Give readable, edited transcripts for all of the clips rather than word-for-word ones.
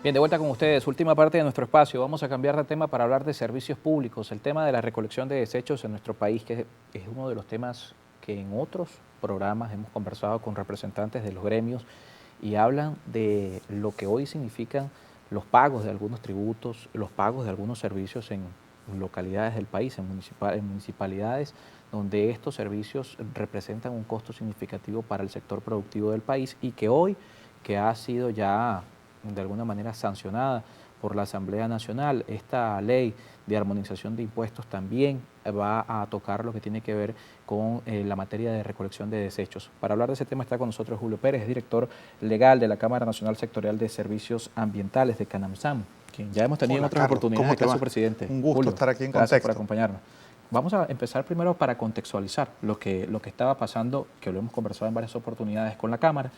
Bien, de vuelta con ustedes, última parte de nuestro espacio. Vamos a cambiar de tema para hablar de servicios públicos, el tema de la recolección de desechos en nuestro país, que es uno de los temas que en otros programas hemos conversado con representantes de los gremios y hablan de lo que hoy significan los pagos de algunos tributos, los pagos de algunos servicios en localidades del país, en municipalidades, donde estos servicios representan un costo significativo para el sector productivo del país y que hoy, que ha sido ya de alguna manera sancionada por la Asamblea Nacional, esta ley de armonización de impuestos también va a tocar lo que tiene que ver con la materia de recolección de desechos. Para hablar de ese tema está con nosotros Julio Pérez, director legal de la Cámara Nacional Sectorial de Servicios Ambientales de CANAMSAM, quien ya hemos tenido en otras oportunidades, que es su presidente. Un gusto Julio, estar aquí en Gracias Contexto. por acompañarnos. Vamos a empezar primero para contextualizar lo que estaba pasando, que lo hemos conversado en varias oportunidades con la Cámara,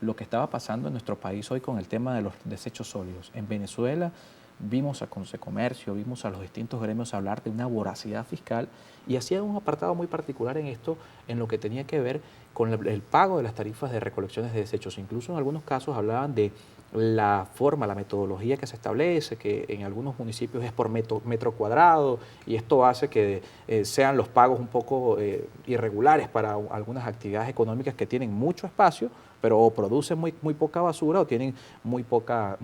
lo que estaba pasando en nuestro país hoy con el tema de los desechos sólidos. En Venezuela vimos a Concecomercio, vimos a los distintos gremios hablar de una voracidad fiscal y hacían un apartado muy particular en esto, en lo que tenía que ver con el pago de las tarifas de recolecciones de desechos. Incluso en algunos casos hablaban de la forma, la metodología que se establece, que en algunos municipios es por metro cuadrado y esto hace que sean los pagos un poco irregulares para algunas actividades económicas que tienen mucho espacio, pero o producen muy poca basura o tienen muy poco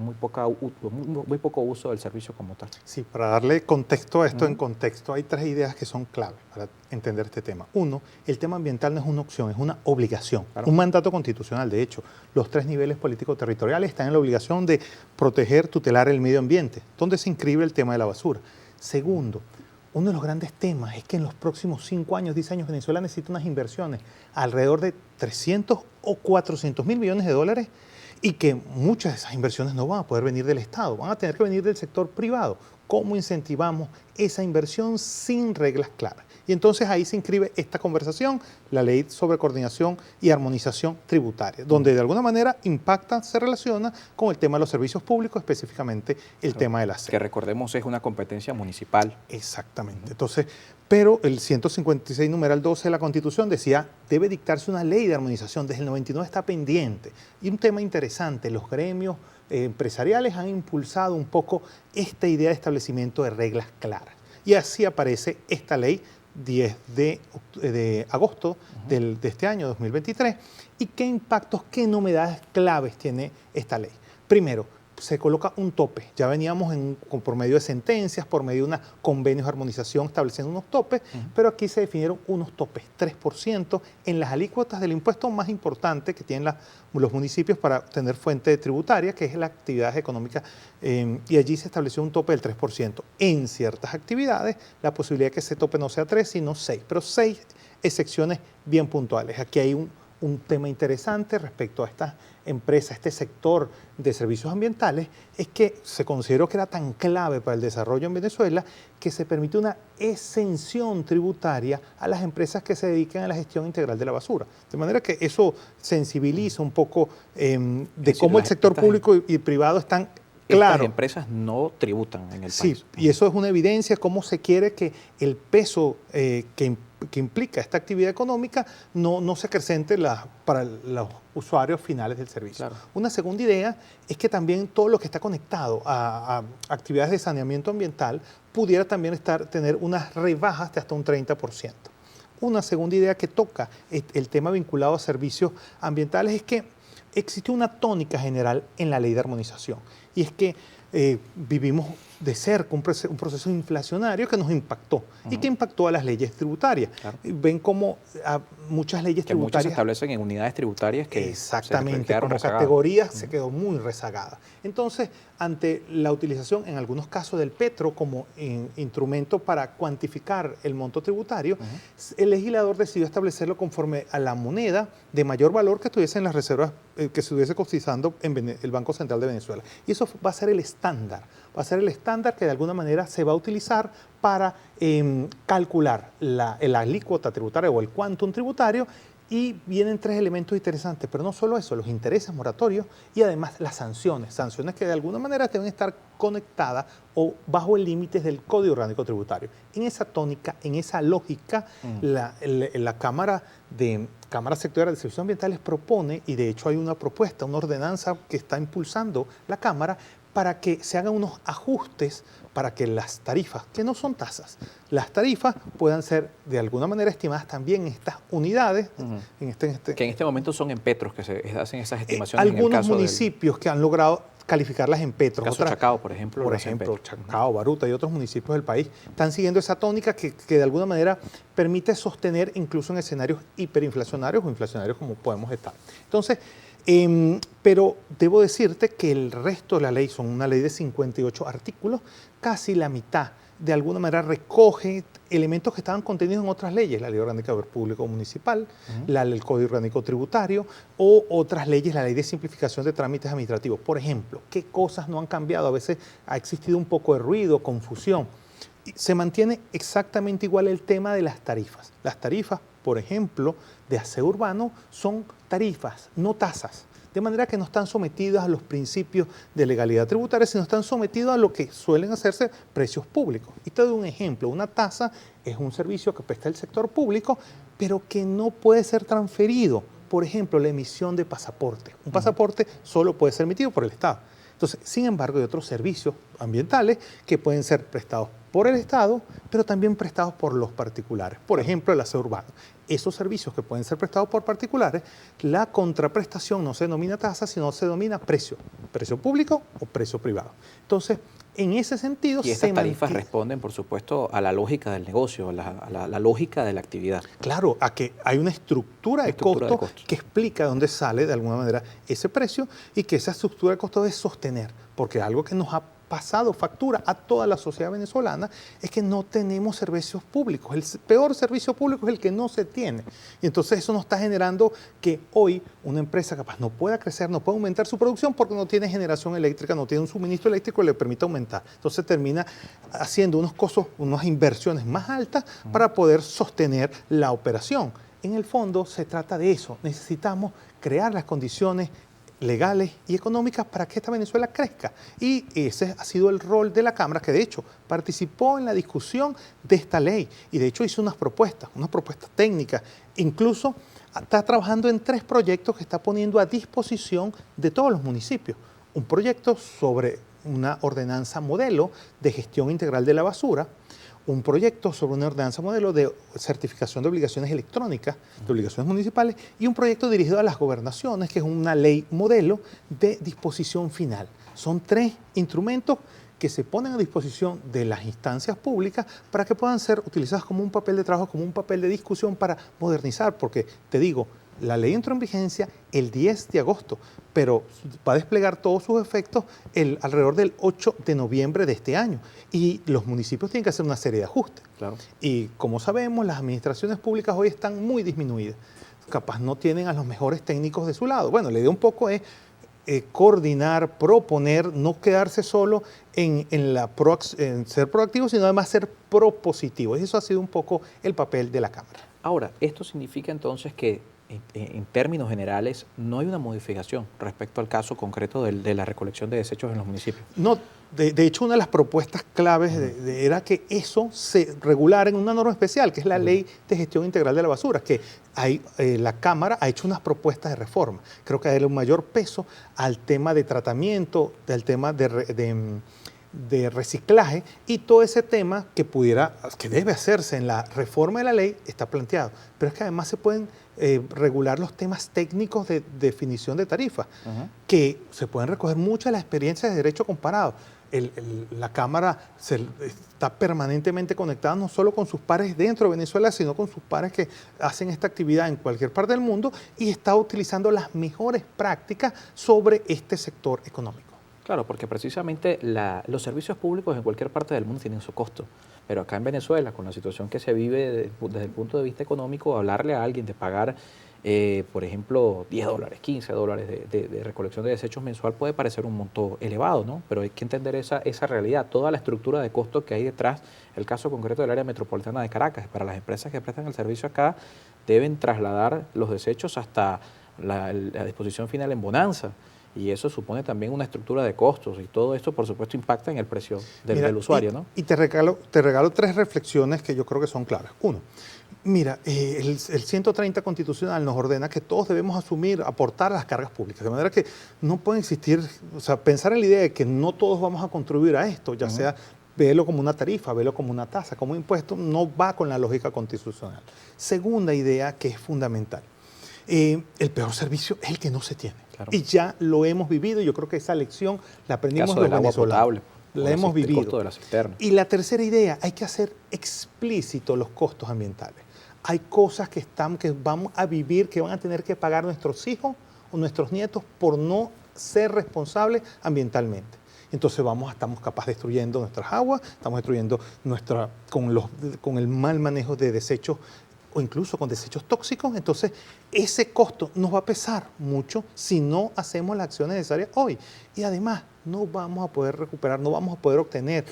uso del servicio como tal. Sí, para darle contexto a esto, en contexto hay tres ideas que son claves para entender este tema. Uno, el tema ambiental no es una opción, es una obligación, claro, un mandato constitucional. De hecho, los tres niveles político-territoriales están en la obligación de proteger, tutelar el medio ambiente, donde se inscribe el tema de la basura. Segundo, uno de los grandes temas es que en los próximos 5 años, 10 años, Venezuela necesita unas inversiones alrededor de 300 o 400 mil millones de dólares y que muchas de esas inversiones no van a poder venir del Estado, van a tener que venir del sector privado. ¿Cómo incentivamos esa inversión sin reglas claras? Y entonces ahí se inscribe esta conversación, la ley sobre coordinación y armonización tributaria, donde de alguna manera impacta, se relaciona con el tema de los servicios públicos, específicamente el tema de la SED. Que recordemos es una competencia municipal. Exactamente. Entonces, pero el 156 numeral 12 de la Constitución decía, debe dictarse una ley de armonización, desde el 99 está pendiente. Y un tema interesante, los gremios empresariales han impulsado un poco esta idea de establecimiento de reglas claras. Y así aparece esta ley 10 de agosto de este año 2023. ¿Y qué impactos, qué novedades claves tiene esta ley? Primero, se coloca un tope. Ya veníamos por medio de sentencias, por medio de unos convenios de armonización estableciendo unos topes, pero aquí se definieron unos topes, 3% en las alícuotas del impuesto más importante que tienen los municipios para obtener fuente tributaria, que es la actividad económica, y allí se estableció un tope del 3%. En ciertas actividades, la posibilidad de que ese tope no sea 3, sino 6, pero 6 excepciones bien puntuales. Aquí hay un tema interesante respecto a estas empresas, este sector de servicios ambientales, es que se consideró que era tan clave para el desarrollo en Venezuela que se permite una exención tributaria a las empresas que se dedican a la gestión integral de la basura. De manera que eso sensibiliza un poco de cómo el sector público y privado están claro. Estas empresas no tributan en el país. Sí, y eso es una evidencia cómo se quiere que el peso que implica esta actividad económica no se acrecente para los usuarios finales del servicio. Claro. Una segunda idea es que también todo lo que está conectado a actividades de saneamiento ambiental pudiera también tener unas rebajas de hasta un 30%. Una segunda idea que toca el tema vinculado a servicios ambientales es que existe una tónica general en la ley de armonización, y es que vivimos de cerca un proceso inflacionario que nos impactó y que impactó a las leyes tributarias. Claro. Ven como muchas leyes tributarias muchas se establecen en unidades tributarias que exactamente, como categorías se quedó muy rezagada. Entonces, ante la utilización en algunos casos del petro como instrumento para cuantificar el monto tributario, el legislador decidió establecerlo conforme a la moneda de mayor valor que estuviese en las reservas, que se estuviese costizando en el Banco Central de Venezuela. Y eso va a ser el estándar. Va a ser el estándar que de alguna manera se va a utilizar para calcular la alícuota tributaria o el quantum tributario, y vienen 3 elementos interesantes, pero no solo eso, los intereses moratorios y además las sanciones que de alguna manera deben estar conectadas o bajo el límite del Código Orgánico Tributario. En esa tónica, en esa lógica, la Cámara Sectorial de Servicios Ambientales propone, y de hecho hay una propuesta, una ordenanza que está impulsando la Cámara para que se hagan unos ajustes para que las tarifas, que no son tasas, las tarifas puedan ser de alguna manera estimadas también en estas unidades. Que en este momento son en petros que se hacen esas estimaciones. Algunos en el caso municipios que han logrado calificarlas en petros. El caso Chacao, por ejemplo. Por ejemplo, Chacao, Baruta y otros municipios del país están siguiendo esa tónica que de alguna manera permite sostener incluso en escenarios hiperinflacionarios o inflacionarios como podemos estar. Entonces, pero debo decirte que el resto de la ley, son una ley de 58 artículos, casi la mitad de alguna manera recoge elementos que estaban contenidos en otras leyes, la Ley Orgánica de Poder Público Municipal, el Código Orgánico Tributario o otras leyes, la Ley de Simplificación de Trámites Administrativos. Por ejemplo, ¿qué cosas no han cambiado? A veces ha existido un poco de ruido, confusión. Se mantiene exactamente igual el tema de las tarifas. Las tarifas, por ejemplo, de aseo urbano son tarifas, no tasas. De manera que no están sometidas a los principios de legalidad tributaria, sino están sometidos a lo que suelen hacerse precios públicos. Y te doy un ejemplo, una tasa es un servicio que presta el sector público, pero que no puede ser transferido. Por ejemplo, la emisión de pasaporte. Un pasaporte solo puede ser emitido por el Estado. Entonces, sin embargo, hay otros servicios ambientales que pueden ser prestados por el Estado, pero también prestados por los particulares. Por ejemplo, el aseo urbano. Esos servicios que pueden ser prestados por particulares, la contraprestación no se denomina tasa, sino se denomina precio público o precio privado. Entonces, en ese sentido, y estas tarifas responden, por supuesto, a la lógica del negocio, a la lógica de la actividad. Claro, a que hay una estructura de costo que explica de dónde sale, de alguna manera, ese precio y que esa estructura de costo debe sostener, porque algo que nos ha pasado factura a toda la sociedad venezolana es que no tenemos servicios públicos. El peor servicio público es el que no se tiene. Y entonces eso nos está generando que hoy una empresa capaz no pueda crecer, no pueda aumentar su producción porque no tiene generación eléctrica, no tiene un suministro eléctrico que le permita aumentar. Entonces termina haciendo unos costos, unas inversiones más altas para poder sostener la operación. En el fondo se trata de eso. Necesitamos crear las condiciones legales y económicas para que esta Venezuela crezca. Y ese ha sido el rol de la Cámara, que de hecho participó en la discusión de esta ley y de hecho hizo unas propuestas técnicas. Incluso está trabajando en 3 proyectos que está poniendo a disposición de todos los municipios. Un proyecto sobre una ordenanza modelo de gestión integral de la basura, un proyecto sobre una ordenanza modelo de certificación de obligaciones electrónicas, de obligaciones municipales, y un proyecto dirigido a las gobernaciones, que es una ley modelo de disposición final. Son 3 instrumentos que se ponen a disposición de las instancias públicas para que puedan ser utilizados como un papel de trabajo, como un papel de discusión para modernizar, porque te digo, la ley entró en vigencia el 10 de agosto, pero va a desplegar todos sus efectos alrededor del 8 de noviembre de este año. Y los municipios tienen que hacer una serie de ajustes. Claro. Y como sabemos, las administraciones públicas hoy están muy disminuidas. Capaz no tienen a los mejores técnicos de su lado. Bueno, la idea un poco es coordinar, proponer, no quedarse solo en ser proactivo, sino además ser propositivo. Y eso ha sido un poco el papel de la Cámara. Ahora, esto significa entonces que en términos generales no hay una modificación respecto al caso concreto de la recolección de desechos en los municipios. No, de hecho una de las propuestas claves era que eso se regulara en una norma especial, que es la Ley de Gestión Integral de la Basura, que la Cámara ha hecho unas propuestas de reforma. Creo que darle un mayor peso al tema de tratamiento, al tema de reciclaje y todo ese tema que debe hacerse en la reforma de la ley está planteado. Pero es que además se pueden regular los temas técnicos de definición de tarifas, que se pueden recoger muchas de las experiencias de derecho comparado. La Cámara está permanentemente conectada no solo con sus pares dentro de Venezuela, sino con sus pares que hacen esta actividad en cualquier parte del mundo y está utilizando las mejores prácticas sobre este sector económico. Claro, porque precisamente los servicios públicos en cualquier parte del mundo tienen su costo. Pero acá en Venezuela, con la situación que se vive desde el punto de vista económico, hablarle a alguien de pagar, por ejemplo, $10, $15 de recolección de desechos mensual puede parecer un monto elevado, ¿no? Pero hay que entender esa realidad, toda la estructura de costos que hay detrás. El caso concreto del área metropolitana de Caracas, para las empresas que prestan el servicio acá, deben trasladar los desechos hasta la disposición final en Bonanza. Y eso supone también una estructura de costos y todo esto, por supuesto, impacta en el precio del usuario, ¿no? Y te regalo 3 reflexiones que yo creo que son claras. Uno, Mira, el 130 constitucional nos ordena que todos debemos asumir, aportar a las cargas públicas, de manera que no puede existir, o sea, pensar en la idea de que no todos vamos a contribuir a esto, ya sea verlo como una tarifa, verlo como una tasa, como un impuesto, no va con la lógica constitucional. Segunda idea que es fundamental, el peor servicio es el que no se tiene. Claro. Y ya lo hemos vivido, y yo creo que esa lección la aprendimos los venezolanos. La hemos vivido. El costo de la cisterna. Y la tercera idea, hay que hacer explícito los costos ambientales. Hay cosas que vamos a vivir, que van a tener que pagar nuestros hijos o nuestros nietos por no ser responsables ambientalmente. Entonces estamos capaz destruyendo nuestras aguas, estamos destruyendo con el mal manejo de desechos o incluso con desechos tóxicos. Entonces ese costo nos va a pesar mucho si no hacemos las acciones necesarias hoy. Y además no vamos a poder recuperar, no vamos a poder obtener,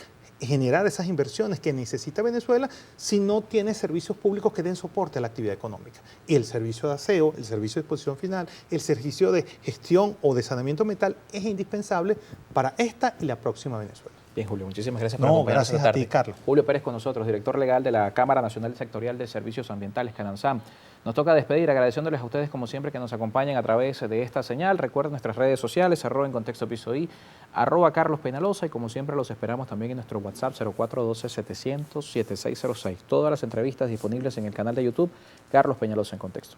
generar esas inversiones que necesita Venezuela si no tiene servicios públicos que den soporte a la actividad económica. Y el servicio de aseo, el servicio de exposición final, el servicio de gestión o de saneamiento ambiental es indispensable para esta y la próxima Venezuela. Bien, Julio, muchísimas gracias por acompañarnos esta tarde. Gracias a ti, Carlos. Julio Pérez con nosotros, director legal de la Cámara Nacional Sectorial de Servicios Ambientales, Canansam. Nos toca despedir agradeciéndoles a ustedes como siempre que nos acompañen a través de esta señal. Recuerden nuestras redes sociales, @en contexto piso I, @Carlos Peñalosa, y como siempre los esperamos también en nuestro WhatsApp 0412-700-7606. Todas las entrevistas disponibles en el canal de YouTube Carlos Peñalosa en Contexto.